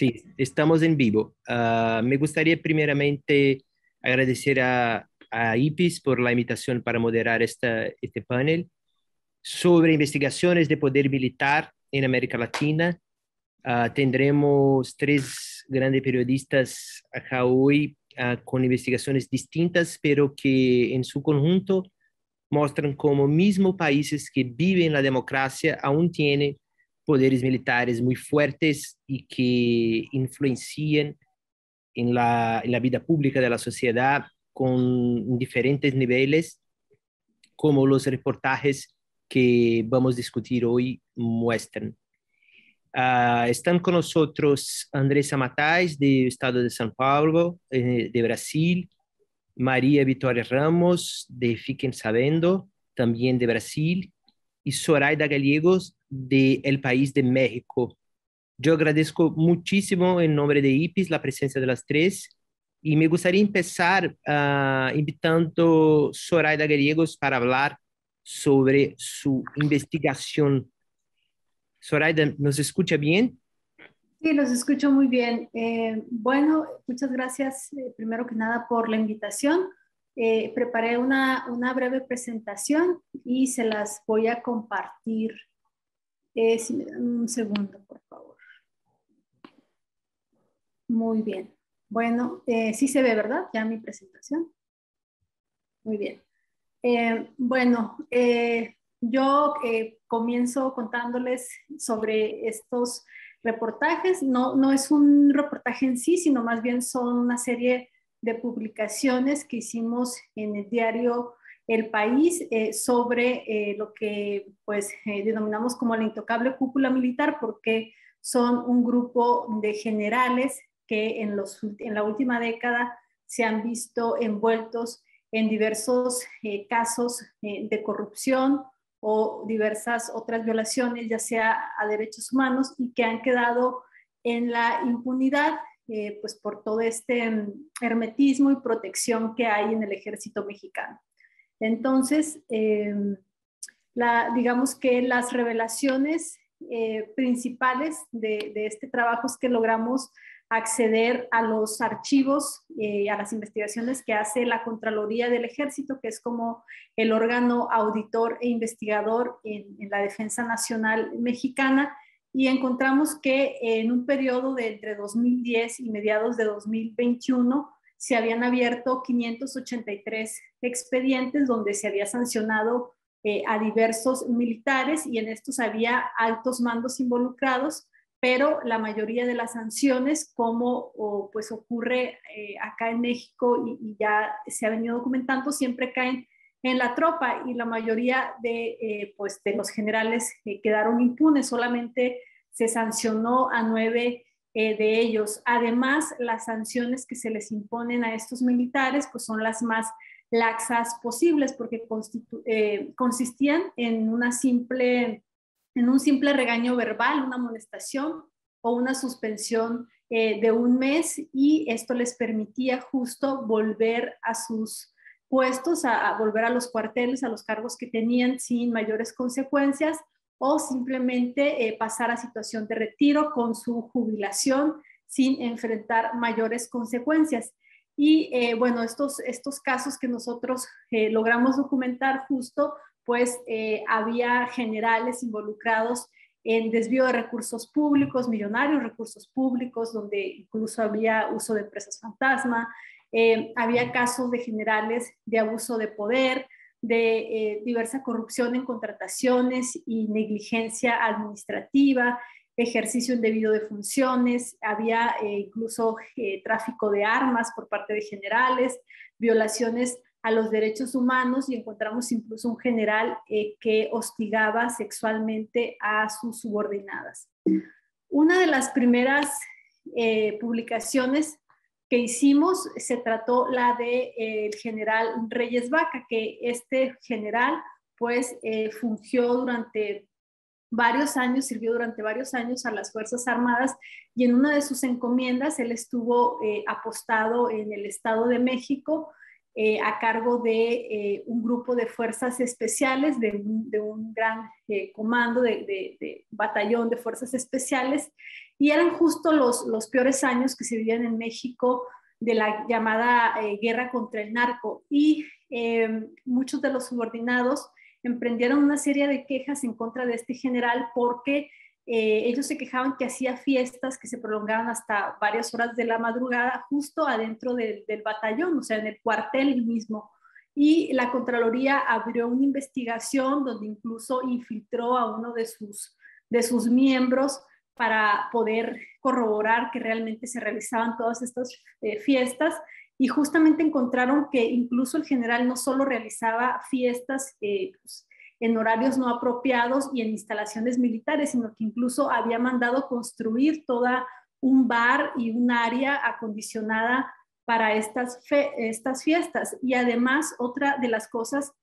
Sí, estamos en vivo. Me gustaría primeramente agradecer a IPIS por la invitación para moderar este panel sobre investigaciones de poder militar en América Latina. Tendremos tres grandes periodistas acá hoy con investigaciones distintas, pero que en su conjunto muestran cómo mismo países que viven la democracia aún tienen poderes militares muy fuertes y que influencian en la vida pública de la sociedad con diferentes niveles, como los reportajes que vamos a discutir hoy muestran. Están con nosotros Andressa Matais, del estado de São Paulo, de Brasil, María Vitória Ramos, de Fiquem Sabendo, también de Brasil, y Zoraida Gallegos, de El País de México. Yo agradezco muchísimo en nombre de IPIS la presencia de las tres y me gustaría empezar invitando a Zoraida Gallegos para hablar sobre su investigación. Zoraida, ¿nos escucha bien? Sí, los escucho muy bien. Bueno, muchas gracias primero que nada por la invitación. Preparé una breve presentación y se las voy a compartir. Si me dan un segundo, por favor. Muy bien. Bueno, sí se ve, ¿verdad? Ya mi presentación. Muy bien. Yo comienzo contándoles sobre estos reportajes. No es un reportaje en sí, sino más bien son una serie de publicaciones que hicimos en el diario El País sobre lo que pues denominamos como la intocable cúpula militar, porque son un grupo de generales que en la última década se han visto envueltos en diversos casos de corrupción o diversas otras violaciones, ya sea a derechos humanos, y que han quedado en la impunidad pues por todo este hermetismo y protección que hay en el ejército mexicano. Entonces, digamos que las revelaciones principales de este trabajo es que logramos acceder a los archivos, a las investigaciones que hace la Contraloría del Ejército, que es como el órgano auditor e investigador en la Defensa Nacional Mexicana, y encontramos que en un periodo de entre 2010 y mediados de 2021 se habían abierto 583 expedientes donde se había sancionado a diversos militares, y en estos había altos mandos involucrados, pero la mayoría de las sanciones, como pues ocurre acá en México y ya se ha venido documentando, siempre caen en la tropa, y la mayoría pues de los generales quedaron impunes. Solamente se sancionó a 9 de ellos. Además, las sanciones que se les imponen a estos militares pues son las más laxas posibles, porque consistían en un simple regaño verbal, una amonestación o una suspensión de un mes, y esto les permitía justo volver a sus puestos, a volver a los cuarteles, a los cargos que tenían sin mayores consecuencias, o simplemente pasar a situación de retiro con su jubilación sin enfrentar mayores consecuencias. Y bueno, estos casos que nosotros logramos documentar justo, pues había generales involucrados en desvío de recursos públicos, millonarios recursos públicos, donde incluso había uso de empresas fantasma, había casos de generales de abuso de poder, de diversa corrupción en contrataciones y negligencia administrativa, ejercicio indebido de funciones, había incluso tráfico de armas por parte de generales, violaciones a los derechos humanos, y encontramos incluso un general que hostigaba sexualmente a sus subordinadas. Una de las primeras publicaciones que hicimos se trató la de el general Reyes Vaca, que este general pues fungió durante varios años, sirvió durante varios años a las Fuerzas Armadas, y en una de sus encomiendas él estuvo apostado en el Estado de México, a cargo de un grupo de fuerzas especiales, de un gran comando, de batallón de fuerzas especiales, y eran justo los peores años que se vivían en México de la llamada guerra contra el narco, y muchos de los subordinados emprendieron una serie de quejas en contra de este general porque ellos se quejaban que hacía fiestas que se prolongaban hasta varias horas de la madrugada justo adentro del batallón, o sea, en el cuartel mismo. Y la Contraloría abrió una investigación donde incluso infiltró a uno de sus miembros para poder corroborar que realmente se realizaban todas estas fiestas, y justamente encontraron que incluso el general no solo realizaba fiestas pues, en horarios no apropiados y en instalaciones militares, sino que incluso había mandado construir toda un bar y un área acondicionada para estas fiestas. Y además, otra de las cosas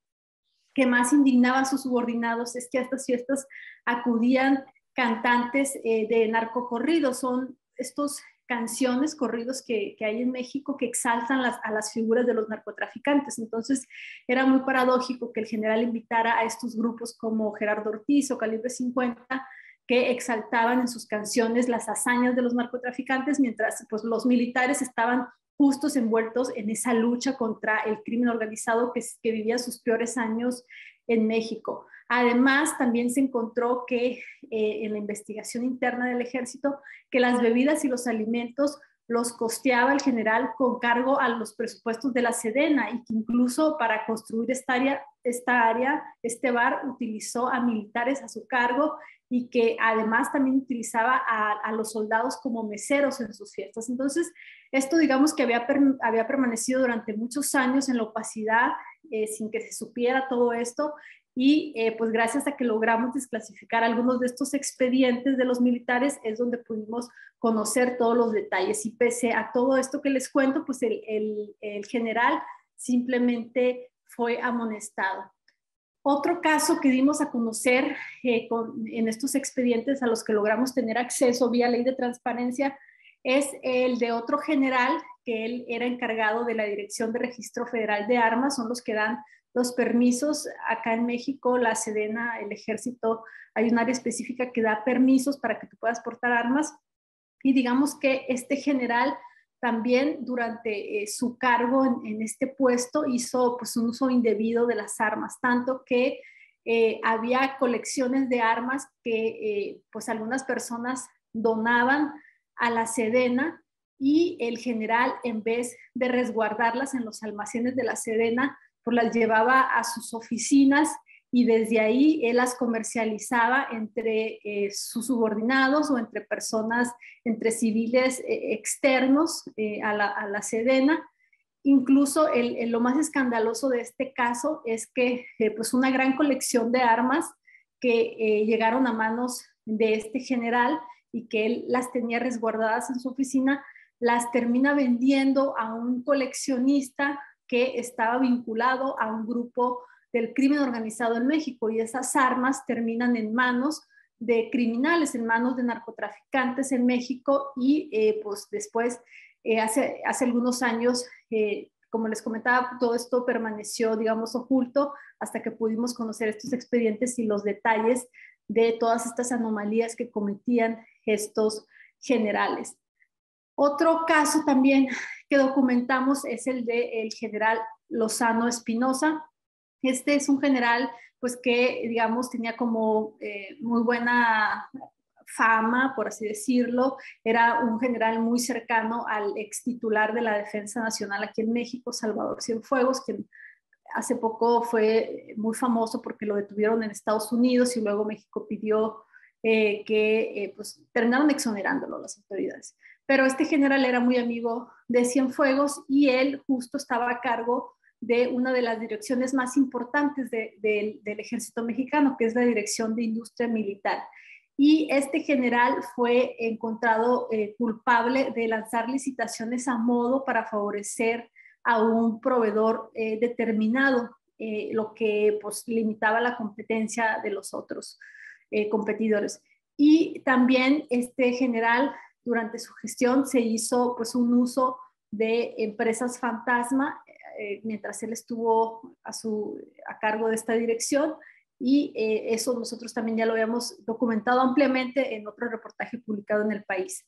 que más indignaba a sus subordinados es que a estas fiestas acudían cantantes de narcocorridos. Son estos canciones, corridos que hay en México que exaltan a las figuras de los narcotraficantes. Entonces era muy paradójico que el general invitara a estos grupos como Gerardo Ortiz o Calibre 50, que exaltaban en sus canciones las hazañas de los narcotraficantes, mientras pues, los militares estaban justos envueltos en esa lucha contra el crimen organizado que vivía sus peores años en México. Además, también se encontró que en la investigación interna del ejército, que las bebidas y los alimentos los costeaba el general con cargo a los presupuestos de la Sedena, y que incluso para construir este bar utilizó a militares a su cargo, y que además también utilizaba a los soldados como meseros en sus fiestas. Entonces, esto digamos que había permanecido durante muchos años en la opacidad, sin que se supiera todo esto, y pues gracias a que logramos desclasificar algunos de estos expedientes de los militares es donde pudimos conocer todos los detalles. Y pese a todo esto que les cuento, pues el general simplemente fue amonestado. Otro caso que dimos a conocer en estos expedientes a los que logramos tener acceso vía ley de transparencia es el de otro general, que él era encargado de la Dirección de Registro Federal de Armas, son los que dan los permisos acá en México, la Sedena, el Ejército, hay un área específica que da permisos para que tú puedas portar armas, y digamos que este general también durante su cargo en este puesto hizo pues un uso indebido de las armas, tanto que había colecciones de armas que pues algunas personas donaban a la Sedena, y el general, en vez de resguardarlas en los almacenes de la Sedena, pues las llevaba a sus oficinas, y desde ahí él las comercializaba entre sus subordinados o entre personas, entre civiles externos a la Sedena. Incluso lo más escandaloso de este caso es que pues una gran colección de armas que llegaron a manos de este general y que él las tenía resguardadas en su oficina, las termina vendiendo a un coleccionista que estaba vinculado a un grupo del crimen organizado en México, y esas armas terminan en manos de criminales, en manos de narcotraficantes en México, y pues después, hace algunos años, como les comentaba, todo esto permaneció, digamos, oculto hasta que pudimos conocer estos expedientes y los detalles de todas estas anomalías que cometían estos generales. Otro caso también que documentamos es el del general Lozano Espinosa. Este es un general pues que digamos tenía como muy buena fama, por así decirlo. Era un general muy cercano al ex titular de la Defensa Nacional aquí en México, Salvador Cienfuegos, quien hace poco fue muy famoso porque lo detuvieron en Estados Unidos y luego México pidió que pues terminaron exonerándolo las autoridades. Pero este general era muy amigo de Cienfuegos, y él justo estaba a cargo de una de las direcciones más importantes del ejército mexicano, que es la Dirección de Industria Militar. Y este general fue encontrado culpable de lanzar licitaciones a modo para favorecer a un proveedor determinado, lo que pues limitaba la competencia de los otros competidores. Y también este general, durante su gestión, se hizo pues un uso de empresas fantasma, mientras él estuvo a cargo de esta dirección, y eso nosotros también ya lo habíamos documentado ampliamente en otro reportaje publicado en El País.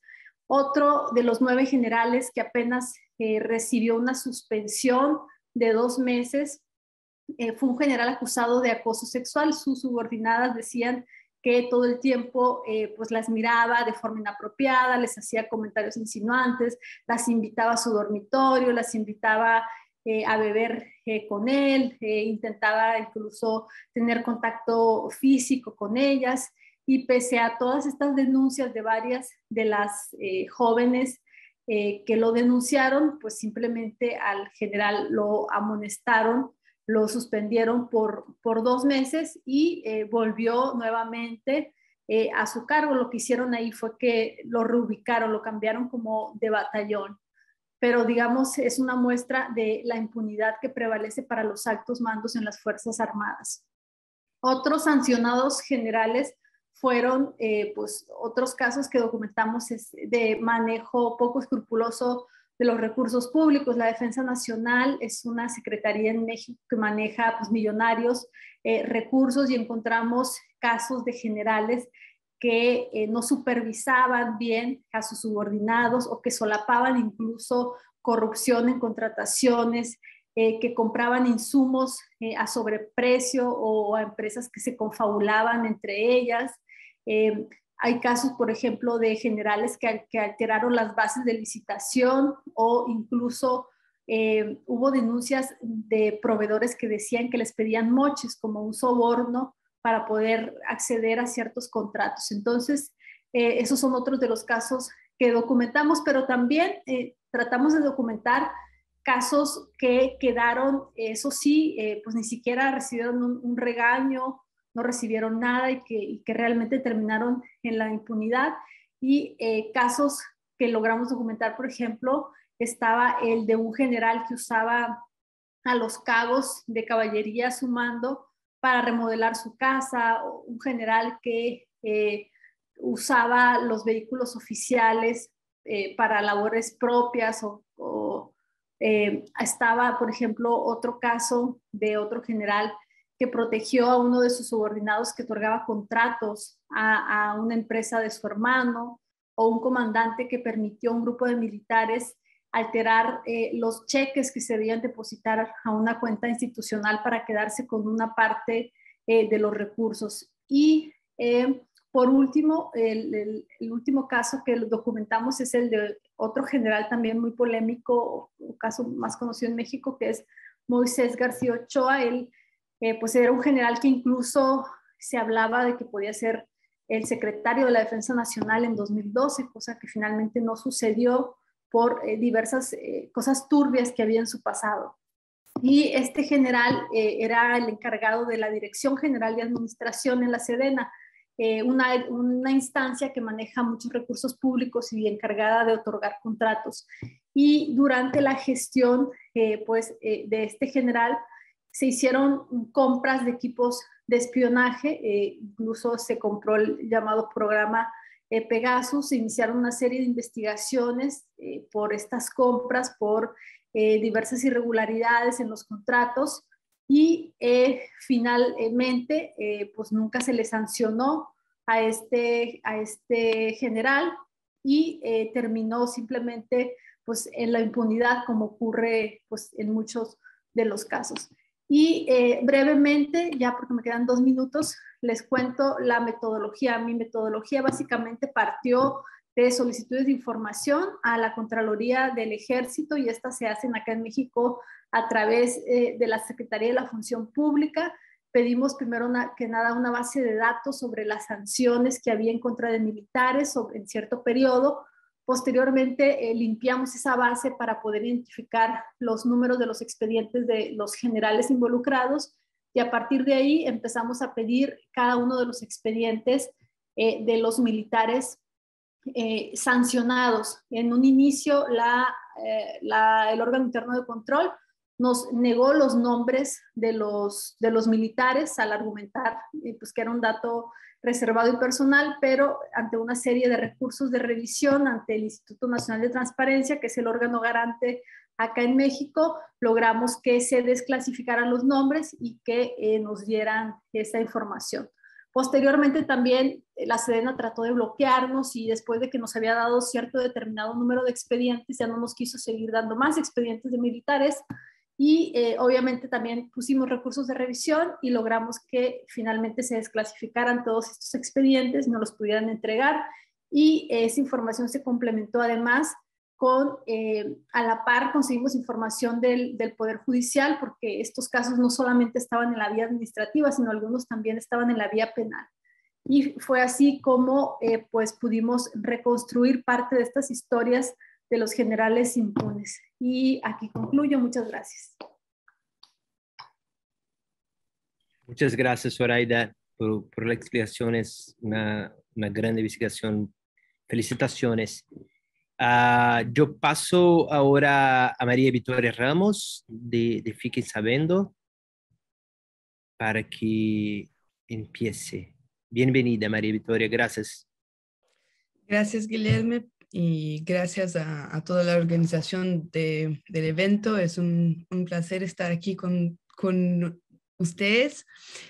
Otro de los 9 generales que apenas recibió una suspensión de 2 meses fue un general acusado de acoso sexual. Sus subordinadas decían que todo el tiempo pues las miraba de forma inapropiada, les hacía comentarios insinuantes, las invitaba a su dormitorio, las invitaba a beber con él, intentaba incluso tener contacto físico con ellas, y pese a todas estas denuncias de varias de las jóvenes que lo denunciaron, pues simplemente al general lo amonestaron, lo suspendieron por 2 meses y volvió nuevamente a su cargo. Lo que hicieron ahí fue que lo reubicaron, lo cambiaron como de batallón. Pero digamos, es una muestra de la impunidad que prevalece para los altos mandos en las Fuerzas Armadas. Otros sancionados generales fueron pues otros casos que documentamos de manejo poco escrupuloso de los recursos públicos. La Defensa Nacional es una secretaría en México que maneja pues, millonarios recursos, y encontramos casos de generales que no supervisaban bien a sus subordinados o que solapaban incluso corrupción en contrataciones, que compraban insumos a sobreprecio o a empresas que se confabulaban entre ellas. Hay casos, por ejemplo, de generales que alteraron las bases de licitación, o incluso hubo denuncias de proveedores que decían que les pedían moches como un soborno para poder acceder a ciertos contratos. Entonces, esos son otros de los casos que documentamos, pero también tratamos de documentar casos que quedaron, eso sí, pues ni siquiera recibieron un regaño, no recibieron nada, y que realmente terminaron en la impunidad. Y casos que logramos documentar, por ejemplo, estaba el de un general que usaba a los cabos de caballería a su mando para remodelar su casa, o un general que usaba los vehículos oficiales para labores propias, estaba, por ejemplo, otro caso de otro general que protegió a uno de sus subordinados que otorgaba contratos a una empresa de su hermano, o un comandante que permitió a un grupo de militares alterar los cheques que se debían depositar a una cuenta institucional para quedarse con una parte de los recursos. Y por último, el último caso que documentamos es el de otro general también muy polémico, un caso más conocido en México, que es Moisés García Ochoa. Él pues era un general que incluso se hablaba de que podía ser el secretario de la Defensa Nacional en 2012, cosa que finalmente no sucedió por diversas cosas turbias que había en su pasado. Y este general era el encargado de la Dirección General de Administración en la Sedena, una instancia que maneja muchos recursos públicos y encargada de otorgar contratos. Y durante la gestión de este general se hicieron compras de equipos de espionaje, incluso se compró el llamado programa Pegasus. Se iniciaron una serie de investigaciones por estas compras, por diversas irregularidades en los contratos, y finalmente pues nunca se le sancionó a este general, y terminó simplemente pues en la impunidad, como ocurre pues en muchos de los casos. Y brevemente, ya porque me quedan 2 minutos, les cuento la metodología. Mi metodología básicamente partió de solicitudes de información a la Contraloría del Ejército, y estas se hacen acá en México a través de la Secretaría de la Función Pública. Pedimos primero que nada una base de datos sobre las sanciones que había en contra de militares en cierto periodo. Posteriormente limpiamos esa base para poder identificar los números de los expedientes de los generales involucrados, y a partir de ahí empezamos a pedir cada uno de los expedientes de los militares sancionados. En un inicio el órgano interno de control nos negó los nombres de los militares al argumentar pues que era un dato reservado y personal, pero ante una serie de recursos de revisión ante el Instituto Nacional de Transparencia, que es el órgano garante Acá en México logramos que se desclasificaran los nombres y que nos dieran esta información. Posteriormente también la Sedena trató de bloquearnos y después de que nos había dado cierto determinado número de expedientes, ya no nos quiso seguir dando más expedientes de militares y obviamente también pusimos recursos de revisión y logramos que finalmente se desclasificaran todos estos expedientes, nos los pudieran entregar y esa información se complementó además con, a la par conseguimos información del Poder Judicial, porque estos casos no solamente estaban en la vía administrativa, sino algunos también estaban en la vía penal. Y fue así como pues pudimos reconstruir parte de estas historias de los generales impunes. Y aquí concluyo. Muchas gracias. Muchas gracias, Zoraida, por la explicación. Es una gran investigación. Felicitaciones. Yo paso ahora a María Victoria Ramos de Fiquen Sabendo para que empiece. Bienvenida, María Victoria, gracias. Gracias, Guilherme, y gracias a toda la organización del evento. Es un placer estar aquí con ustedes.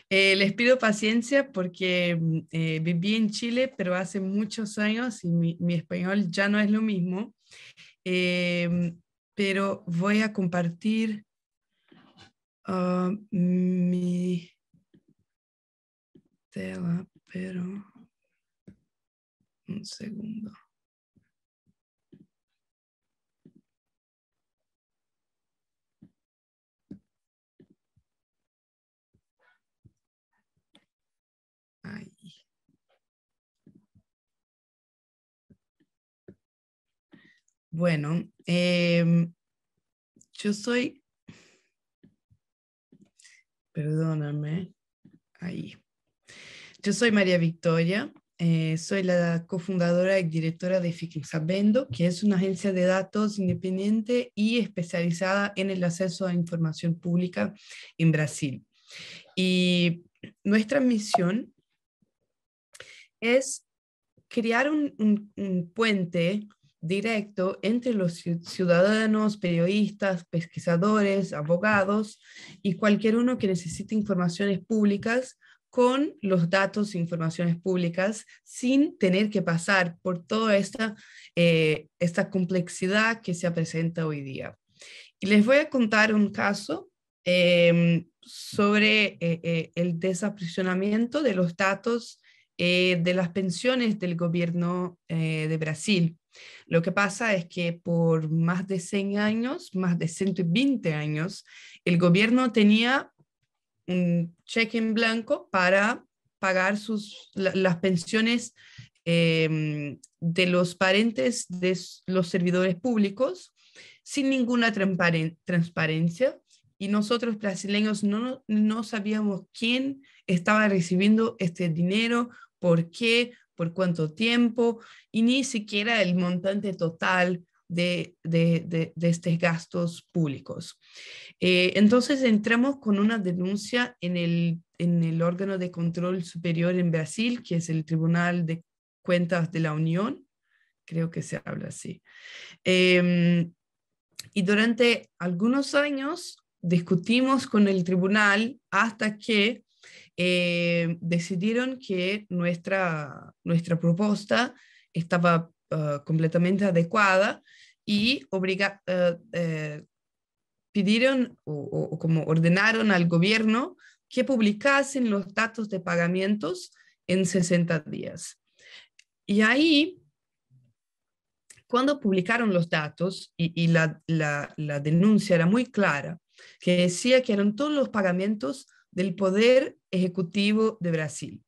Les pido paciencia porque viví en Chile, pero hace muchos años y mi español ya no es lo mismo. Pero voy a compartir mi tela, pero un segundo. Ahí. Bueno, yo soy, perdóname, ahí. Yo soy María Victoria, soy la cofundadora y directora de Fiquen Sabendo, que es una agencia de datos independiente y especializada en el acceso a información pública en Brasil. Y nuestra misión es crear un puente directo entre los ciudadanos, periodistas, pesquisadores, abogados y cualquier uno que necesite informaciones públicas con los datos e informaciones públicas sin tener que pasar por toda esta complejidad que se presenta hoy día. Y les voy a contar un caso sobre el desaprisionamiento de los datos de las pensiones del gobierno de Brasil. Lo que pasa es que por más de 100 años, más de 120 años, el gobierno tenía un cheque en blanco para pagar las pensiones de los parientes de los servidores públicos sin ninguna transparencia, y nosotros brasileños no sabíamos quién estaba recibiendo este dinero, por qué, por cuánto tiempo, y ni siquiera el montante total de estos gastos públicos. Entonces entramos con una denuncia en el órgano de control superior en Brasil, que es el Tribunal de Cuentas de la Unión, creo que se habla así. Y durante algunos años discutimos con el tribunal hasta que decidieron que nuestra propuesta estaba completamente adecuada y pidieron o como ordenaron al gobierno que publicasen los datos de pagamentos en 60 días. Y ahí, cuando publicaron los datos, y la denuncia era muy clara, que decía que eran todos los pagamentos del Poder Ejecutivo de Brasil.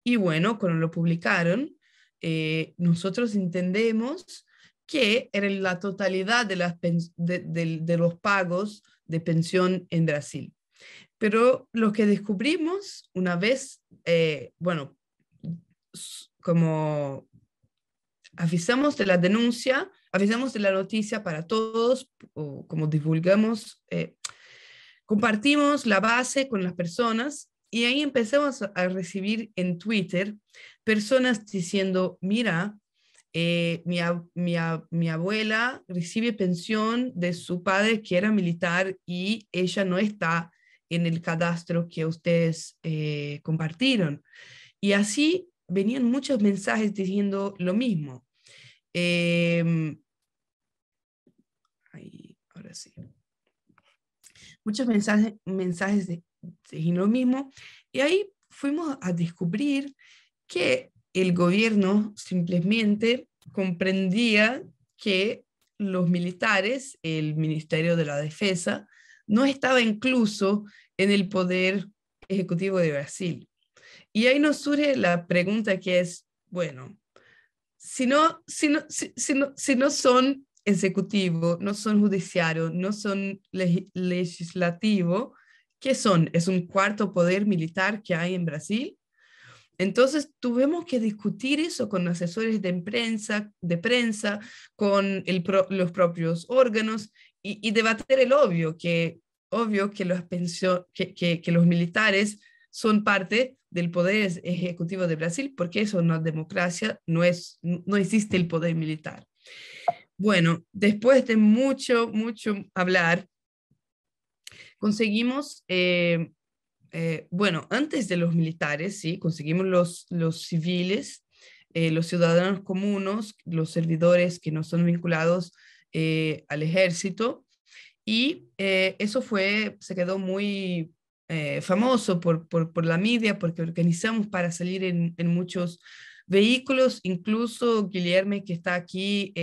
Y bueno, cuando lo publicaron, nosotros entendemos que era la totalidad de los pagos de pensión en Brasil. Pero lo que descubrimos una vez, bueno, como avisamos de la denuncia, avisamos de la noticia para todos, o como divulgamos, compartimos la base con las personas, y ahí empezamos a recibir en Twitter personas diciendo, mira, mi abuela recibe pensión de su padre que era militar y ella no está en el cadastro que ustedes compartieron. Y así venían muchos mensajes diciendo lo mismo. Ahora sí. Muchos mensajes de lo mismo. Y ahí fuimos a descubrir que el gobierno simplemente comprendía que los militares, el Ministerio de la Defensa, no estaba incluso en el poder ejecutivo de Brasil. Y ahí nos surge la pregunta que es, bueno, si no son ejecutivo, no son judiciario, no son legislativo, ¿qué son? ¿Es un cuarto poder militar que hay en Brasil? Entonces tuvimos que discutir eso con asesores de prensa con los propios órganos y debatir el obvio que que los militares son parte del poder ejecutivo de Brasil, porque eso en una democracia no existe el poder militar. Bueno, después de mucho hablar, conseguimos bueno, antes de los militares, ¿sí? Conseguimos los civiles, los ciudadanos comunes, los servidores que no son vinculados al ejército, y eso se quedó muy famoso por la media, porque organizamos para salir en muchos vehículos, incluso Guillermo, que está aquí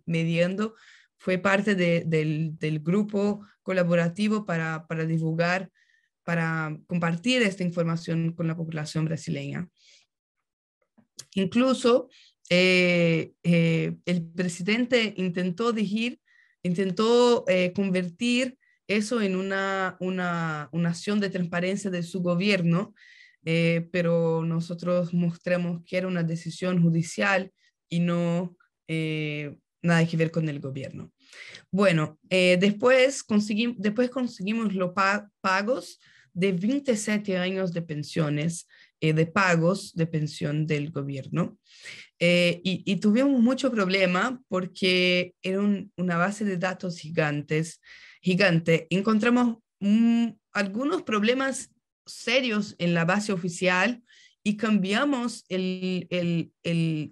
mediando, fue parte del grupo colaborativo para divulgar, para compartir esta información con la población brasileña. Incluso el presidente intentó convertir eso en una acción de transparencia de su gobierno, pero nosotros mostramos que era una decisión judicial y no nada que ver con el gobierno. Bueno, después conseguimos los pagos de 27 años de pensiones, de pagos de pensión del gobierno. Y tuvimos mucho problema porque era una base de datos gigante. Encontramos algunos problemas serios en la base oficial y cambiamos el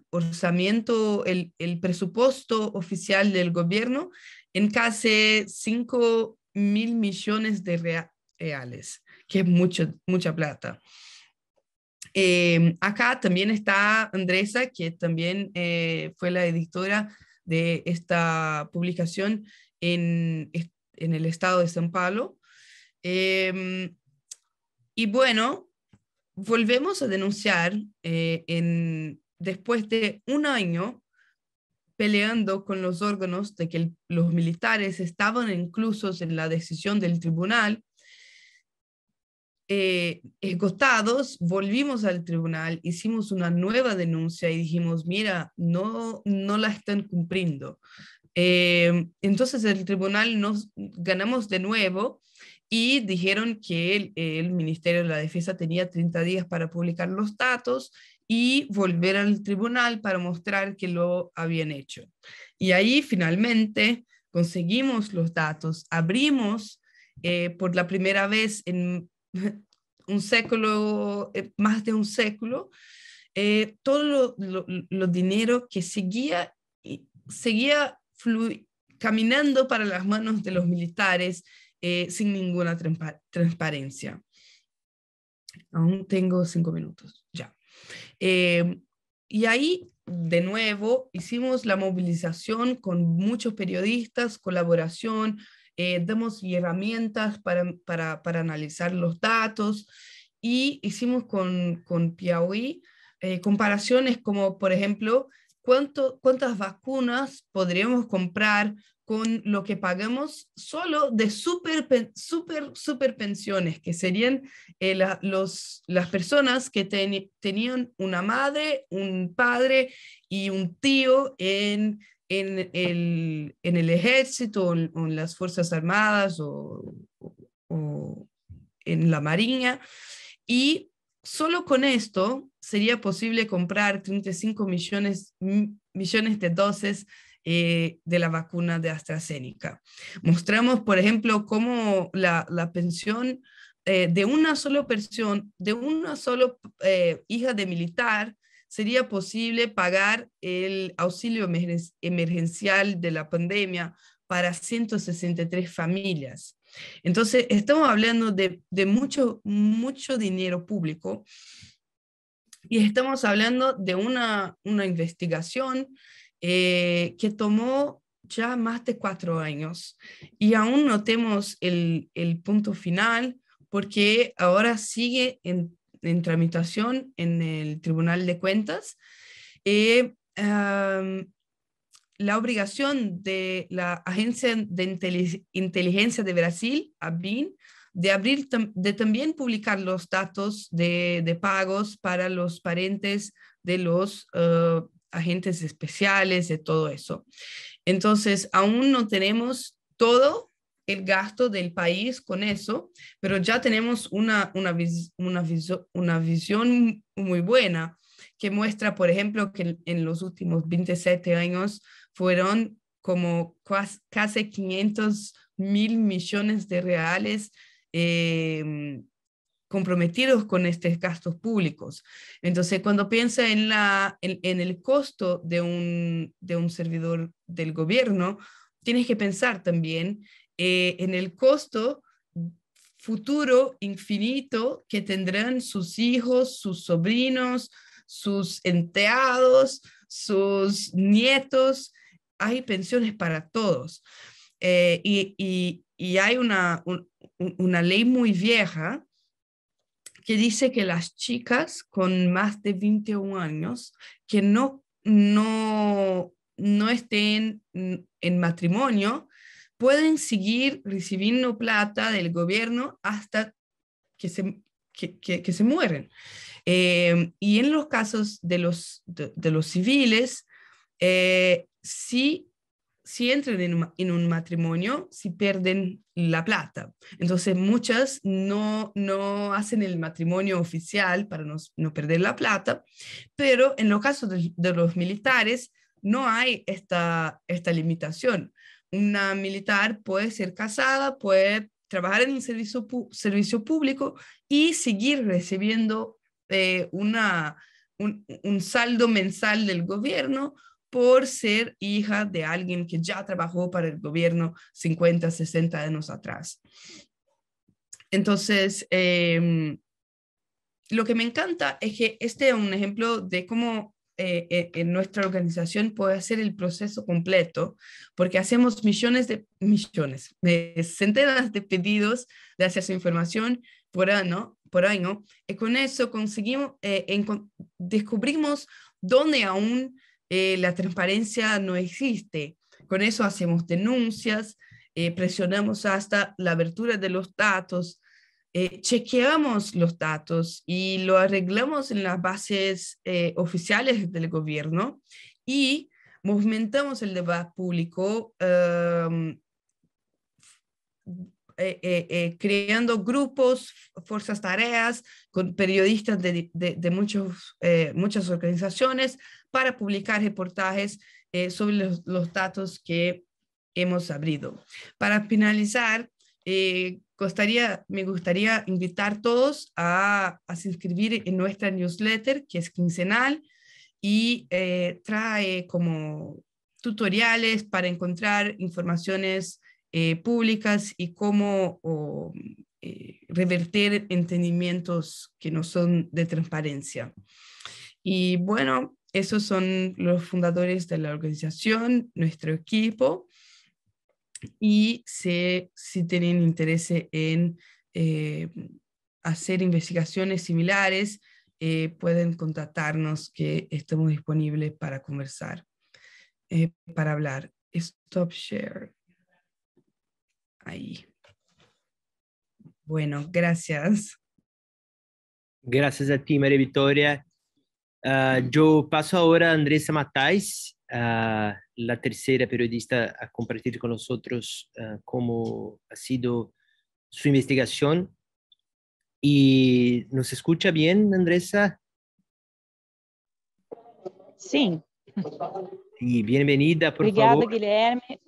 orçamento, el presupuesto oficial del gobierno en casi 5.000 millones de reales, que es mucha plata. Acá también está Andresa, que también fue la editora de esta publicación en el estado de São Paulo. Y bueno, volvemos a denunciar después de un año peleando con los órganos de que los militares estaban inclusos en la decisión del tribunal. Esgotados, volvimos al tribunal, hicimos una nueva denuncia y dijimos, mira, no la están cumpliendo. Entonces el tribunal nos ganamos de nuevo y dijeron que el Ministerio de la Defensa tenía 30 días para publicar los datos y volver al tribunal para mostrar que lo habían hecho. Y ahí finalmente conseguimos los datos, abrimos por la primera vez en un século, más de un século, todo lo dinero que seguía caminando para las manos de los militares sin ninguna transparencia. Aún tengo 5 minutos, ya. Y ahí, de nuevo, hicimos la movilización con muchos periodistas, colaboración, damos herramientas para analizar los datos y hicimos con Piauí comparaciones como, por ejemplo, cuántas vacunas podríamos comprar con lo que pagamos solo de super pensiones, que serían las personas que tenían una madre, un padre y un tío en el ejército o en las Fuerzas Armadas o en la Marina. Y solo con esto sería posible comprar 35 millones de dosis de la vacuna de AstraZeneca. Mostramos, por ejemplo, cómo la pensión de una sola persona, de una sola hija de militar, sería posible pagar el auxilio emergencial de la pandemia para 163 familias. Entonces, estamos hablando de mucho dinero público y estamos hablando de una investigación que tomó ya más de 4 años y aún no tenemos el punto final porque ahora sigue en tramitación en el Tribunal de Cuentas. Eh, um, la obligación de la Agencia de Inteligencia de Brasil, ABIN, de también publicar los datos de pagos para los parientes de los agentes especiales, de todo eso. Entonces, aún no tenemos todo el gasto del país con eso, pero ya tenemos una visión muy buena que muestra, por ejemplo, que en los últimos 27 años fueron como casi 500.000 millones de reales comprometidos con estos gastos públicos. Entonces, cuando piensa en el costo de un servidor del gobierno, tienes que pensar también en el costo futuro infinito que tendrán sus hijos, sus sobrinos, sus enteados, sus nietos. Hay pensiones para todos. Y hay una ley muy vieja que dice que las chicas con más de 21 años que no estén en matrimonio pueden seguir recibiendo plata del gobierno hasta que se mueren. Y en los casos de los civiles, si entran en un matrimonio, si pierden la plata. Entonces, muchas no hacen el matrimonio oficial para no perder la plata, pero en los casos de los militares no hay esta limitación. Una militar puede ser casada, puede trabajar en un servicio público y seguir recibiendo un saldo mensual del gobierno por ser hija de alguien que ya trabajó para el gobierno 50, 60 años atrás. Entonces, lo que me encanta es que este es un ejemplo de cómo en nuestra organización puede hacer el proceso completo, porque hacemos centenas de pedidos de acceso a información por año, y con eso descubrimos dónde aún la transparencia no existe. Con eso hacemos denuncias, presionamos hasta la abertura de los datos, chequeamos los datos y lo arreglamos en las bases oficiales del gobierno y movimentamos el debate público creando grupos, fuerzas tareas, con periodistas de muchas organizaciones para publicar reportajes sobre los datos que hemos abrido. Para finalizar, me gustaría invitar a todos a se inscribir en nuestra newsletter, que es quincenal, y trae como tutoriales para encontrar informaciones públicas y cómo revertir entendimientos que no son de transparencia. Y bueno, esos son los fundadores de la organización, nuestro equipo. Y si tienen interés en hacer investigaciones similares, pueden contactarnos, que estamos disponibles para conversar, para hablar. Stop share. Ahí. Bueno, gracias. Gracias a ti, María Victoria. Yo paso ahora a Andressa Matais, la tercera periodista a compartir con nosotros cómo ha sido su investigación. ¿Y nos escucha bien, Andresa? Sim. Y bienvenida, por Obrigada, favor. Guilherme.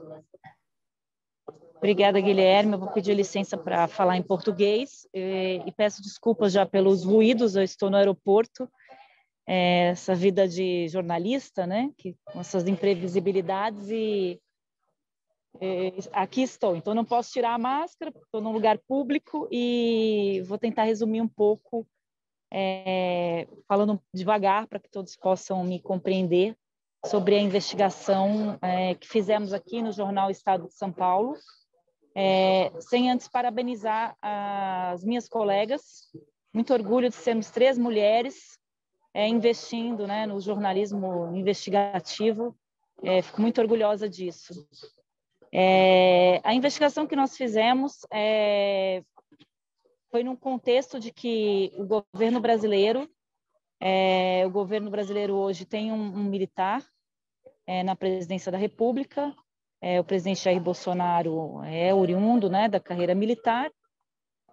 Obrigada, Guilherme. Eu vou pedir licença para falar em português e peço desculpas já pelos ruídos. Eu estou no aeroporto. Essa vida de jornalista, né? Com essas imprevisibilidades aqui estou. Então não posso tirar a máscara, estou num lugar público e vou tentar resumir um pouco, falando devagar para que todos possam me compreender sobre a investigação que fizemos aqui no jornal Estado de São Paulo. Sem antes parabenizar as minhas colegas, muito orgulho de sermos 3 mulheres investindo, né, no jornalismo investigativo, fico muito orgulhosa disso. A investigação que nós fizemos foi num contexto de que o governo brasileiro hoje tem um militar na presidência da República. O presidente Jair Bolsonaro é oriundo, né, da carreira militar,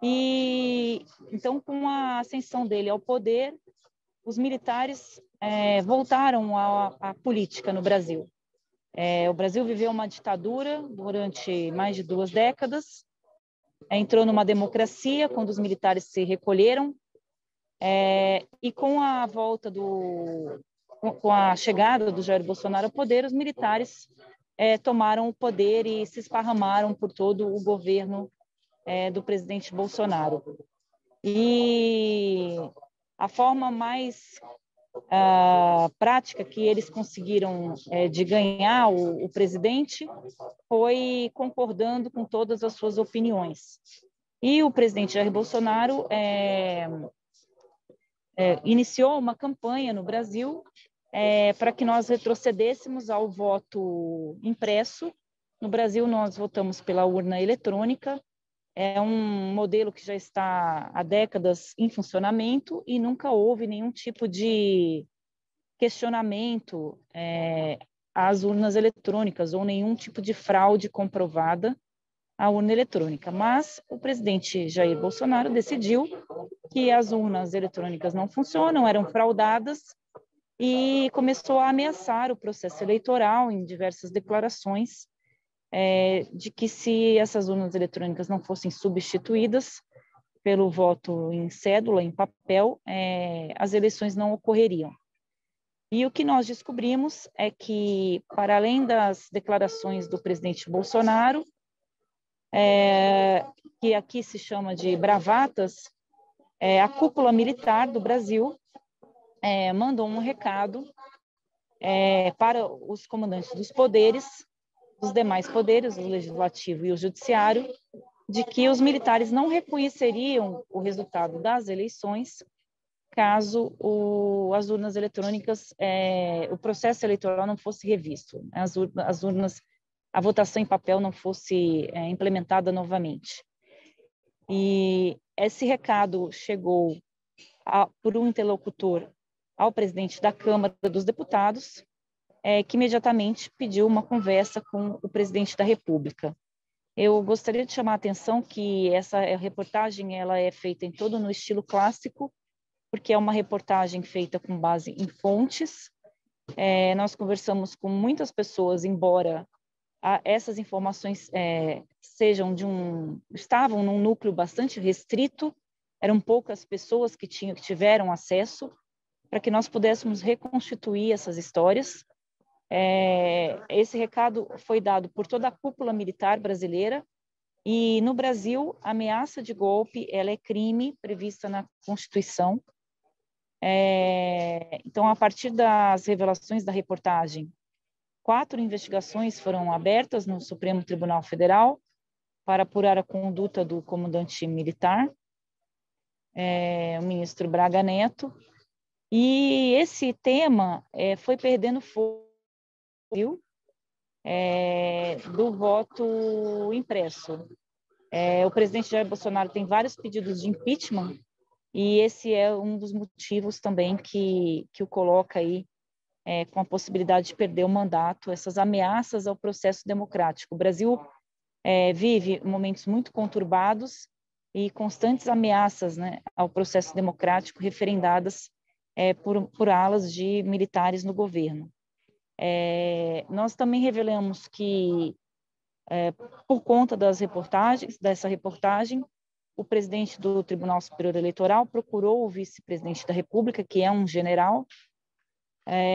e então, com a ascensão dele ao poder, os militares voltaram à política no Brasil. O Brasil viveu uma ditadura durante mais de 2 décadas, entrou numa democracia quando os militares se recolheram, e com a volta com a chegada do Jair Bolsonaro ao poder, os militares tomaram o poder e se esparramaram por todo o governo do presidente Bolsonaro. E a forma mais prática que eles conseguiram de ganhar o presidente foi concordando com todas as suas opiniões. E o presidente Jair Bolsonaro iniciou uma campanha no Brasil para que nós retrocedêssemos ao voto impresso. No Brasil, nós votamos pela urna eletrônica. É um modelo que já está há décadas em funcionamento e nunca houve nenhum tipo de questionamento às urnas eletrônicas ou nenhum tipo de fraude comprovada à urna eletrônica. Mas o presidente Jair Bolsonaro decidiu que as urnas eletrônicas não funcionam, eram fraudadas, e começou a ameaçar o processo eleitoral em diversas declarações, de que se essas urnas eletrônicas não fossem substituídas pelo voto em cédula, em papel, as eleições não ocorreriam. E o que nós descobrimos é que, para além das declarações do presidente Bolsonaro, que aqui se chama de bravatas, a cúpula militar do Brasil mandou um recado para os comandantes dos poderes, dos demais poderes, o legislativo e o judiciário, de que os militares não reconheceriam o resultado das eleições caso as urnas eletrônicas, o processo eleitoral não fosse revisto, as urnas, a votação em papel não fosse implementada novamente. E esse recado chegou por um interlocutor ao presidente da Câmara dos Deputados, que imediatamente pediu uma conversa com o presidente da República. Eu gostaria de chamar a atenção que essa reportagem ela é feita em todo no estilo clássico, porque é uma reportagem feita com base em fontes. Nós conversamos com muitas pessoas, embora essas informações estavam num núcleo bastante restrito, eram poucas pessoas que tiveram acesso, para que nós pudéssemos reconstituir essas histórias. Esse recado foi dado por toda a cúpula militar brasileira, e no Brasil a ameaça de golpe ela é crime prevista na Constituição. Então, a partir das revelações da reportagem, 4 investigações foram abertas no Supremo Tribunal Federal para apurar a conduta do comandante militar, o ministro Braga Neto, e esse tema foi perdendo fogo do voto impresso. O presidente Jair Bolsonaro tem vários pedidos de impeachment, e esse é um dos motivos também que o coloca aí com a possibilidade de perder o mandato, essas ameaças ao processo democrático. O Brasil vive momentos muito conturbados, e constantes ameaças, né, ao processo democrático referendadas por alas de militares no governo. Nós também revelamos que, por conta dessa reportagem, o presidente do Tribunal Superior Eleitoral procurou o vice-presidente da República, que é um general,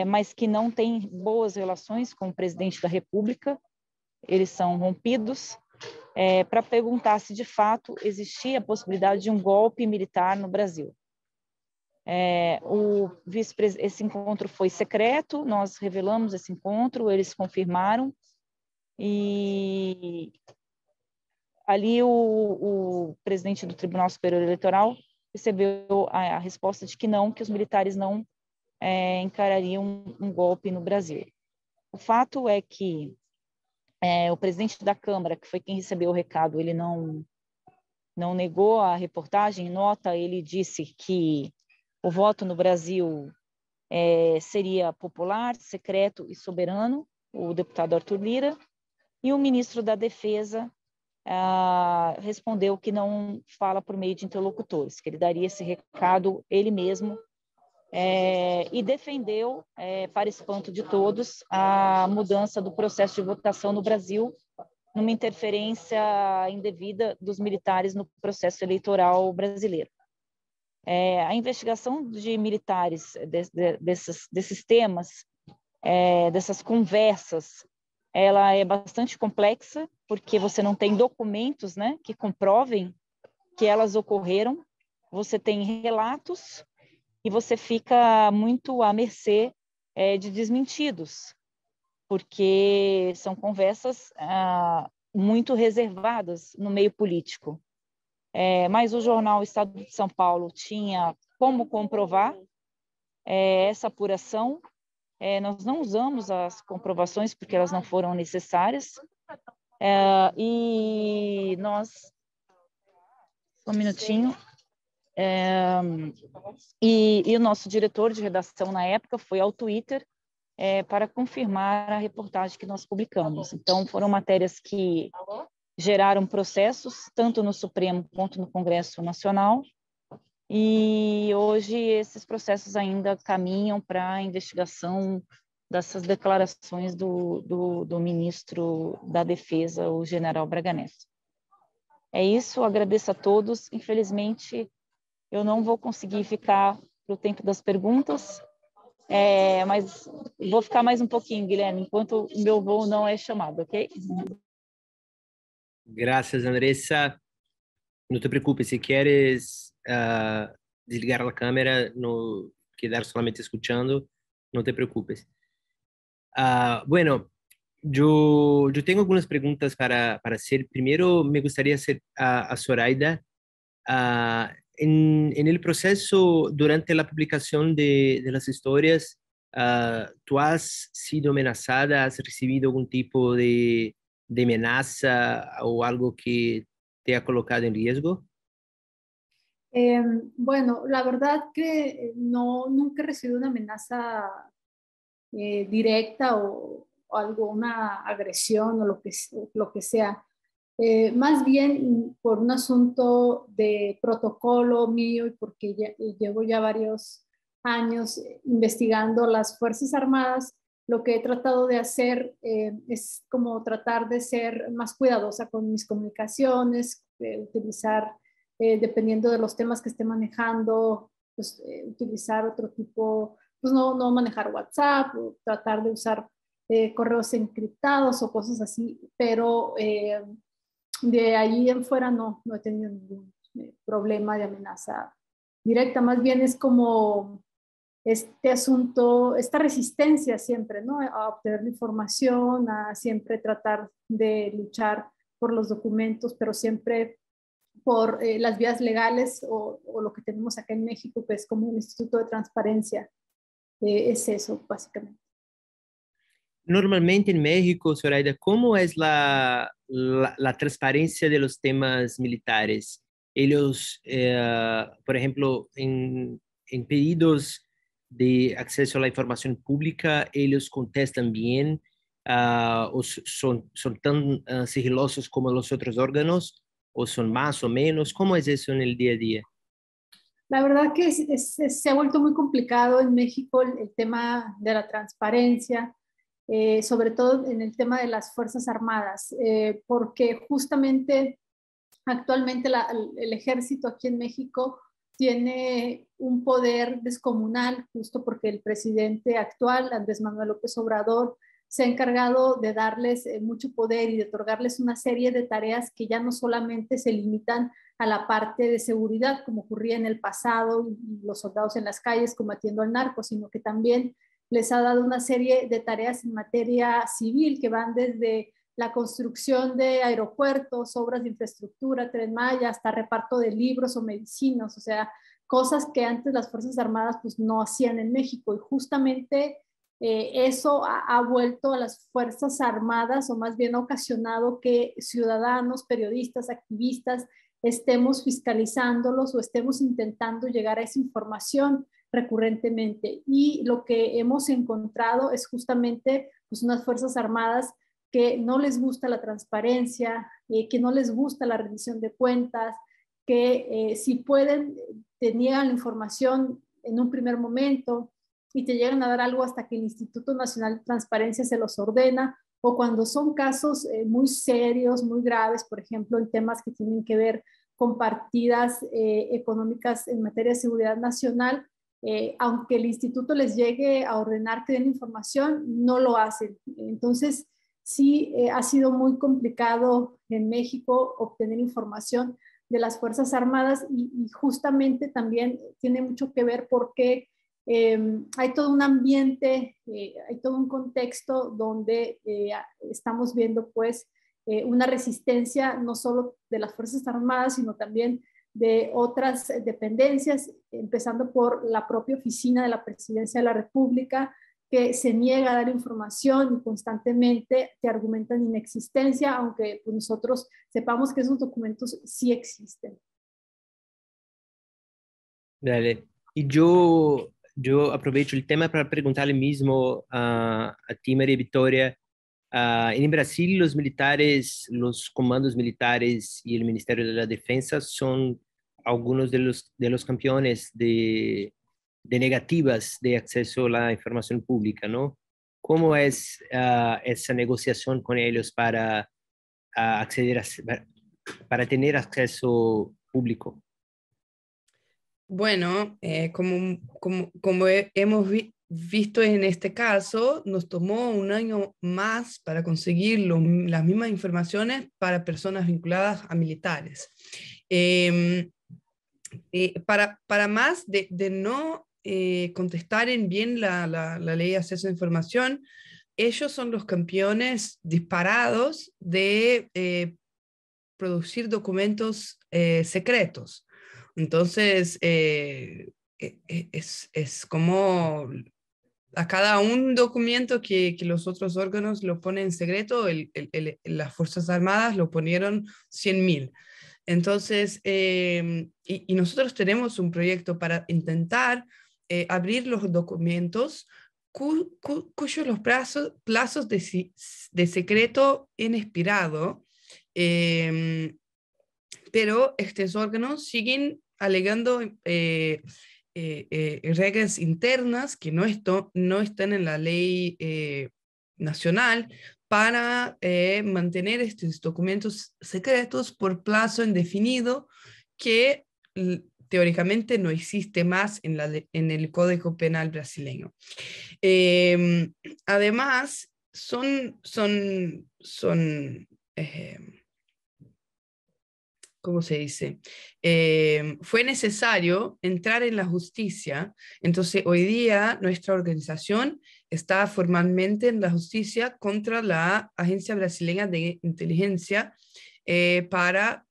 mas que não tem boas relações com o presidente da República, eles são rompidos, para perguntar se de fato existia a possibilidade de um golpe militar no Brasil. Esse encontro foi secreto, nós revelamos esse encontro, eles confirmaram, e ali o presidente do Tribunal Superior Eleitoral recebeu a resposta de que não, que os militares não encarariam um golpe no Brasil. O fato é que o presidente da Câmara, que foi quem recebeu o recado, ele não negou a reportagem. Em nota, ele disse que o voto no Brasil seria popular, secreto e soberano, o deputado Arthur Lira, e o ministro da Defesa respondeu que não fala por meio de interlocutores, que ele daria esse recado ele mesmo, e defendeu, para espanto de todos, a mudança do processo de votação no Brasil, numa interferência indevida dos militares no processo eleitoral brasileiro. A investigação de militares desses temas, dessas conversas, ela é bastante complexa, porque você não tem documentos, né, que comprovem que elas ocorreram, você tem relatos e você fica muito à mercê de desmentidos, porque são conversas muito reservadas no meio político. Mas o jornal Estado de São Paulo tinha como comprovar essa apuração. Nós não usamos as comprovações porque elas não foram necessárias. E nós... Um minutinho. E o nosso diretor de redação na época foi ao Twitter para confirmar a reportagem que nós publicamos. Então, foram matérias que geraram processos, tanto no Supremo quanto no Congresso Nacional, e hoje esses processos ainda caminham para a investigação dessas declarações do ministro da Defesa, o general Braga Neto. É isso, agradeço a todos. Infelizmente, eu não vou conseguir ficar para o tempo das perguntas, mas vou ficar mais um pouquinho, Guilherme, enquanto o meu voo não é chamado, ok? Gracias, Andressa. No te preocupes, si quieres desligar la cámara, no quedar solamente escuchando, no te preocupes. Bueno, yo tengo algunas preguntas para hacer. Primero, me gustaría hacer a Zoraida. En el proceso, durante la publicación de las historias, ¿tú has sido amenazada? ¿Has recibido algún tipo de amenaza o algo que te ha colocado en riesgo? Bueno, la verdad que no, nunca he recibido una amenaza directa o algo, una agresión o lo que sea. Más bien por un asunto de protocolo mío y porque llevo ya varios años investigando las Fuerzas Armadas, lo que he tratado de hacer es como tratar de ser más cuidadosa con mis comunicaciones, utilizar, dependiendo de los temas que esté manejando, pues utilizar otro tipo, pues no manejar WhatsApp, o tratar de usar correos encriptados o cosas así, pero de allí en fuera no he tenido ningún problema de amenaza directa. Más bien es como este asunto, esta resistencia siempre, ¿no? A obtener la información, a siempre tratar de luchar por los documentos, pero siempre por las vías legales o lo que tenemos acá en México, que es como un Instituto de Transparencia. Es eso, básicamente. Normalmente en México, Zoraida, ¿cómo es la transparencia de los temas militares? Ellos, por ejemplo, en pedidos de acceso a la información pública, ellos contestan bien, o son tan sigilosos como los otros órganos, ¿O son más o menos? ¿Cómo es eso en el día a día? La verdad que se ha vuelto muy complicado en México el tema de la transparencia, sobre todo en el tema de las Fuerzas Armadas, porque justamente actualmente el ejército aquí en México tiene un poder descomunal, justo porque el presidente actual, Andrés Manuel López Obrador, se ha encargado de darles mucho poder y de otorgarles una serie de tareas que ya no solamente se limitan a la parte de seguridad, como ocurría en el pasado, y los soldados en las calles combatiendo al narco, sino que también les ha dado una serie de tareas en materia civil que van desde la construcción de aeropuertos, obras de infraestructura, Tren Maya, hasta reparto de libros o medicinas, o sea, cosas que antes las Fuerzas Armadas pues no hacían en México, y justamente eso ha vuelto a las Fuerzas Armadas, o más bien ha ocasionado que ciudadanos, periodistas, activistas, estemos fiscalizándolos o estemos intentando llegar a esa información recurrentemente. Y lo que hemos encontrado es justamente pues, unas Fuerzas Armadas que no les gusta la transparencia, que no les gusta la rendición de cuentas, que si pueden, te niegan la información en un primer momento y te llegan a dar algo hasta que el Instituto Nacional de Transparencia se los ordena, o cuando son casos muy serios, muy graves, por ejemplo, en temas que tienen que ver con partidas económicas en materia de seguridad nacional, aunque el instituto les llegue a ordenar que den información, no lo hacen. Entonces, sí ha sido muy complicado en México obtener información de las Fuerzas Armadas, y justamente también tiene mucho que ver porque hay todo un ambiente, hay todo un contexto donde estamos viendo pues una resistencia no solo de las Fuerzas Armadas, sino también de otras dependencias, empezando por la propia oficina de la Presidencia de la República, que se niega a dar información y constantemente te argumentan inexistencia, aunque pues, nosotros sepamos que esos documentos sí existen. Dale. Y yo aprovecho el tema para preguntarle mismo a ti, María Victoria. En Brasil, los militares, los comandos militares y el Ministerio de la Defensa son algunos de los campeones de negativas de acceso a la información pública, ¿no? ¿Cómo es esa negociación con ellos para acceder para tener acceso público? Bueno, como hemos visto en este caso, nos tomó un año más para conseguir las mismas informaciones para personas vinculadas a militares. Para más de no contestar en bien la ley de acceso a información, ellos son los campeones disparados de producir documentos secretos. Entonces, es como a cada un documento que los otros órganos lo ponen en secreto, las Fuerzas Armadas lo ponieron 100.000. Entonces, y nosotros tenemos un proyecto para intentar abrir los documentos cuyos los plazos de secreto inexpirado, pero estos órganos siguen alegando reglas internas que no están en la ley nacional para mantener estos documentos secretos por plazo indefinido que teóricamente no existe más en el Código Penal brasileño. Además, ¿cómo se dice? Fue necesario entrar en la justicia. Entonces, hoy día nuestra organización está formalmente en la justicia contra la Agencia Brasileña de Inteligencia para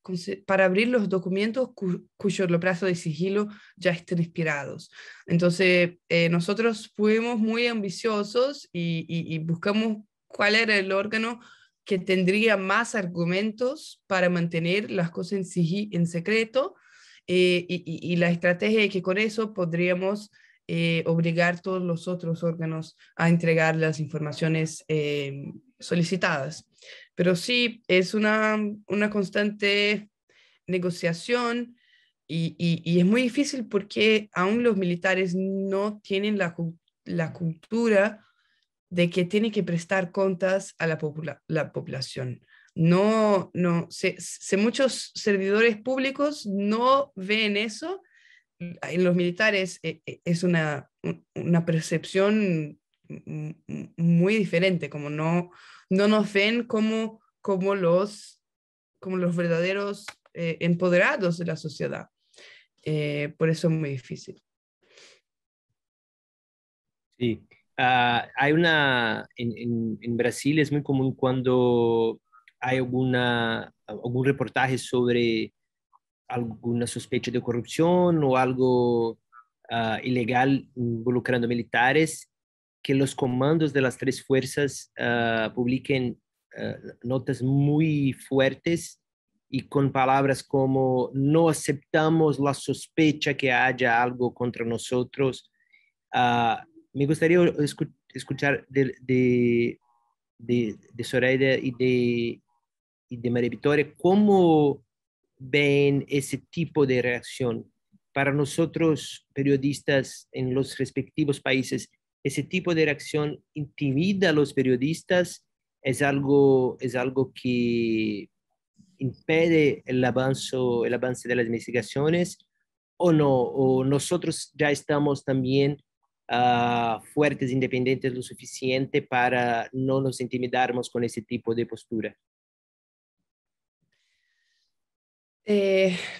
abrir los documentos cuyo plazo de sigilo ya estén expirados. Entonces, nosotros fuimos muy ambiciosos y buscamos cuál era el órgano que tendría más argumentos para mantener las cosas en secreto, y la estrategia es que con eso podríamos obligar a todos los otros órganos a entregar las informaciones solicitadas. Pero sí, es una constante negociación y es muy difícil porque aún los militares no tienen la cultura de que tienen que prestar cuentas a la población. No, no, muchos servidores públicos no ven eso. En los militares es una percepción muy diferente, como no nos ven como los verdaderos empoderados de la sociedad. Por eso es muy difícil. Sí. Hay en Brasil es muy común cuando hay algún reportaje sobre alguna sospecha de corrupción o algo ilegal involucrando militares, que los comandos de las tres fuerzas publiquen notas muy fuertes y con palabras como no aceptamos la sospecha que haya algo contra nosotros. Me gustaría escuchar de Zoraida y de María Victoria cómo ven ese tipo de reacción. Para nosotros, periodistas en los respectivos países, ese tipo de reacción intimida a los periodistas, es algo que impede el avance de las investigaciones o no, o nosotros ya estamos también fuertes, independientes lo suficiente para no nos intimidarnos con ese tipo de postura.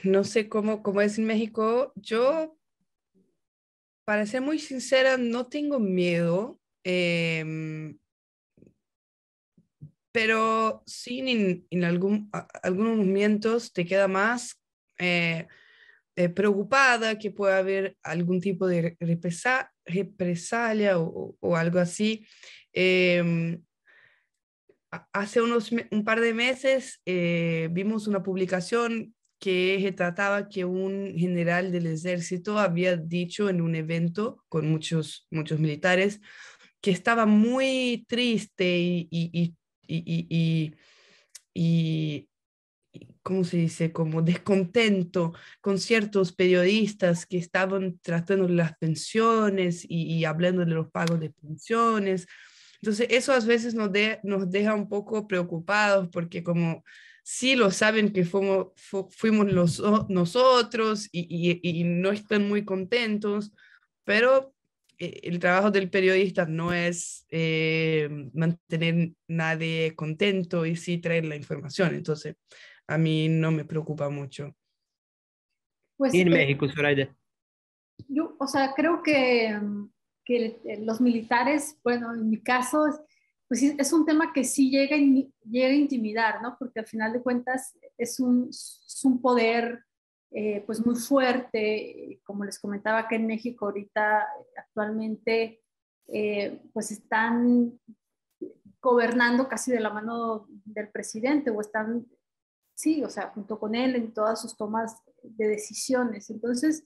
No sé cómo es en México. Yo, para ser muy sincera, no tengo miedo, pero sí en algunos momentos te queda más eh, preocupada que pueda haber algún tipo de represalia o algo así. Eh, Hace un par de meses vimos una publicación que trataba que un general del ejército había dicho en un evento con muchos militares que estaba muy triste y, y, ¿cómo se dice? Como descontento con ciertos periodistas que estaban tratando las pensiones y hablando de los pagos de pensiones. Entonces, eso a veces nos deja un poco preocupados porque como sí lo saben que fuimos nosotros y no están muy contentos, pero el trabajo del periodista no es mantener nadie contento y sí traer la información. Entonces, a mí no me preocupa mucho. Pues Y en México, Zoraida. yo, o sea, creo que, los militares, bueno, en mi caso, pues sí, es un tema que sí llega a intimidar, ¿no? Porque al final de cuentas es un poder pues muy fuerte, como les comentaba acá en México ahorita, actualmente, pues están gobernando casi de la mano del presidente o están, sí, o sea, junto con él en todas sus tomas de decisiones. Entonces,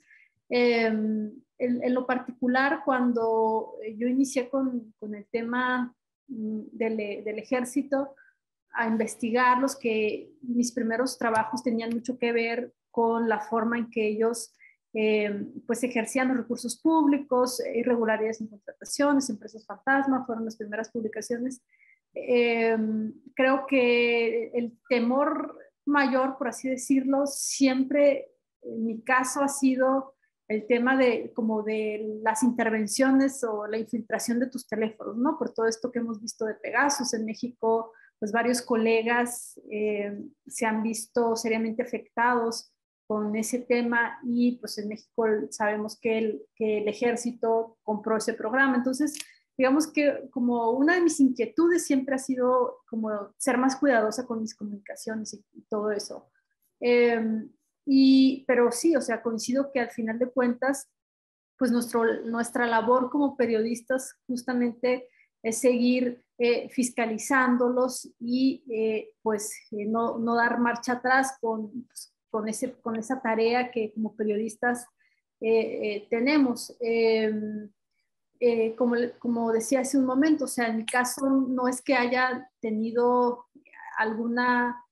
en lo particular, cuando yo inicié con el tema del ejército, a investigarlos, que mis primeros trabajos tenían mucho que ver con la forma en que ellos pues ejercían los recursos públicos, irregularidades en contrataciones, empresas fantasma, fueron las primeras publicaciones. Creo que el temor mayor, por así decirlo, siempre en mi caso ha sido el tema de como de las intervenciones o la infiltración de tus teléfonos, ¿no? Por todo esto que hemos visto de Pegasus en México, pues varios colegas se han visto seriamente afectados con ese tema y pues en México sabemos que el ejército compró ese programa. Entonces, digamos que como una de mis inquietudes siempre ha sido como ser más cuidadosa con mis comunicaciones y todo eso. Pero sí, o sea, coincido que al final de cuentas, pues nuestra labor como periodistas justamente es seguir fiscalizándolos y no dar marcha atrás con esa tarea que como periodistas tenemos. Como decía hace un momento, o sea, en mi caso no es que haya tenido alguna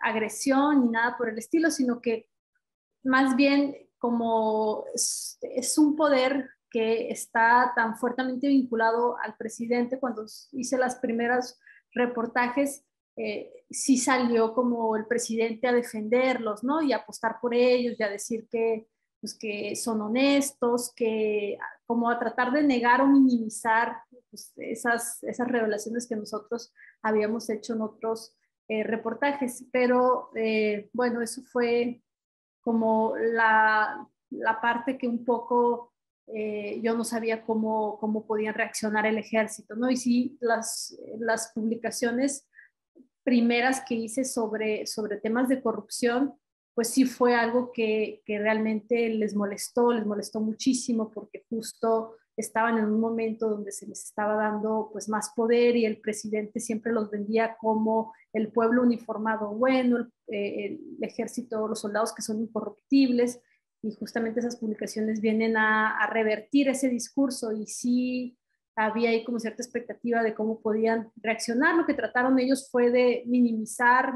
agresión ni nada por el estilo, sino que más bien como es un poder que está tan fuertemente vinculado al presidente. Cuando hice las primeras reportajes, sí salió como el presidente a defenderlos, ¿no? Y a apostar por ellos y a decir que, pues, que son honestos, que como a tratar de negar o minimizar, pues, esas revelaciones que nosotros habíamos hecho en otros reportajes. Pero bueno, eso fue como la parte que un poco yo no sabía cómo podían reaccionar el ejército, ¿no? Y sí, las publicaciones primeras que hice sobre temas de corrupción, pues sí fue algo que realmente les molestó muchísimo, porque justo estaban en un momento donde se les estaba dando pues más poder, y el presidente siempre los vendía como el pueblo uniformado bueno, el ejército, los soldados que son incorruptibles, y justamente esas publicaciones vienen a revertir ese discurso. Y sí había ahí como cierta expectativa de cómo podían reaccionar. Lo que trataron ellos fue de minimizar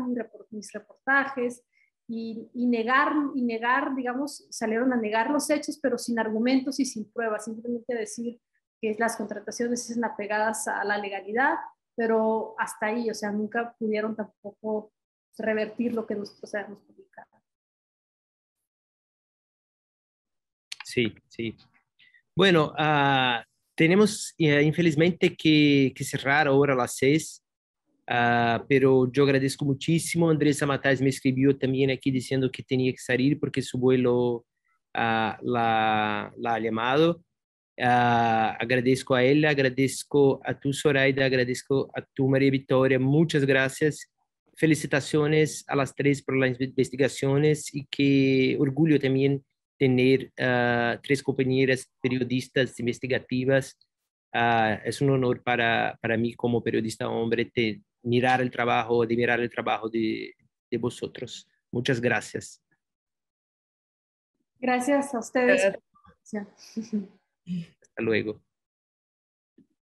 mis reportajes y negar, digamos, salieron a negar los hechos, pero sin argumentos y sin pruebas, simplemente decir que las contrataciones están apegadas a la legalidad, pero hasta ahí, o sea, nunca pudieron tampoco revertir lo que nosotros habíamos publicado. Sí, sí. Bueno, tenemos infelizmente que cerrar ahora a las 6, pero yo agradezco muchísimo. Andresa Matais me escribió también aquí diciendo que tenía que salir porque su vuelo la ha llamado. Agradezco a ella, agradezco a tu Zoraida, agradezco a tu María Victoria. Muchas gracias. Felicitaciones a las 3 por las investigaciones, y qué orgullo también tener 3 compañeras periodistas investigativas. Es un honor para mí como periodista hombre mirar el trabajo, admirar el trabajo de vosotros. Muchas gracias. Gracias a ustedes. Hasta luego.